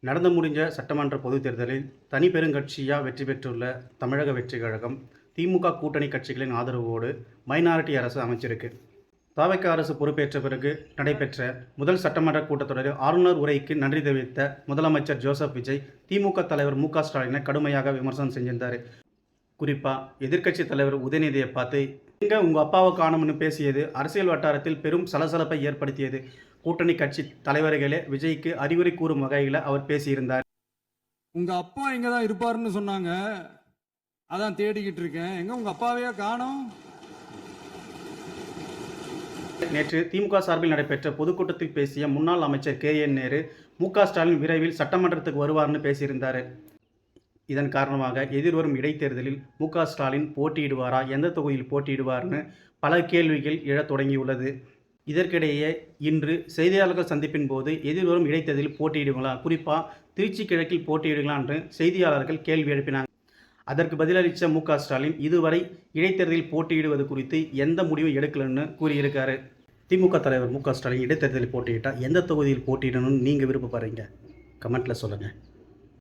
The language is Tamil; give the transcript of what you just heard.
நடந்து முடிஞ்ச சட்டமன்ற பொதுத் தேர்தலில் தனி பெருங்கட்சியாக வெற்றி பெற்றுள்ள தமிழக வெற்றிக் கழகம் திமுக கூட்டணி கட்சிகளின் ஆதரவோடு மைனாரிட்டி அரசு அமைச்சிருக்கு. தாவேக்கா அரசு பொறுப்பேற்ற பிறகு நடைபெற்ற முதல் சட்டமன்ற கூட்டத்தொடரில் ஆளுநர் உரைக்கு நன்றி தெரிவித்த முதலமைச்சர் ஜோசப் விஜய் திமுக தலைவர் மு க ஸ்டாலினை கடுமையாக விமர்சனம் செஞ்சிருந்தார். குறிப்பாக எதிர்க்கட்சி தலைவர் உதயநிதியை பார்த்து எங்கே உங்கள் அப்பாவை காணும்னு பேசியது அரசியல் வட்டாரத்தில் பெரும் சலசலப்பை ஏற்படுத்தியது. கூட்டணி கட்சி தலைவர்களே விஜய்க்கு அறிவுரை கூறும் வகையில் அவர் பேசியிருந்தார். உங்க அப்பா இங்க தான் இருப்பாருன்னு சொன்னாங்க, அதான் தேடிக்கிட்டு இருக்கேன், எங்க உங்க அப்பாவையே காணோம். நேற்று திமுக சார்பில் நடைபெற்ற பொதுக்கூட்டத்தில் பேசிய முன்னாள் அமைச்சர் KN நேரு மு க ஸ்டாலின் விரைவில் சட்டமன்றத்துக்கு வருவார்னு பேசியிருந்தார். இதன் காரணமாக எதிர்வரும் இடைத்தேர்தலில் மு க ஸ்டாலின் போட்டியிடுவாரா, எந்த தொகுதியில் போட்டியிடுவார்னு பல கேள்விகள் எழத் தொடங்கியுள்ளது. இதற்கிடையே இன்று செய்தியாளர்கள் சந்திப்பின் போது எதிர்வரும் இடைத்தேர்தலில் போட்டியிடுங்களா, குறிப்பாக திருச்சி கிழக்கில் போட்டியிடுங்களா என்று செய்தியாளர்கள் கேள்வி எழுப்பினாங்க. அதற்கு பதிலளித்த மு க ஸ்டாலின் இதுவரை இடைத்தேர்தலில் போட்டியிடுவது குறித்து எந்த முடிவும் எடுக்கலன்னு கூறியிருக்காரு. திமுக தலைவர் மு க ஸ்டாலின் இடைத்தேர்தலில் போட்டியிட்டால் எந்த தொகுதியில் போட்டியிடணும்னு நீங்கள் விருப்பப்படுறீங்க? கமெண்ட்டில் சொல்லுங்கள்.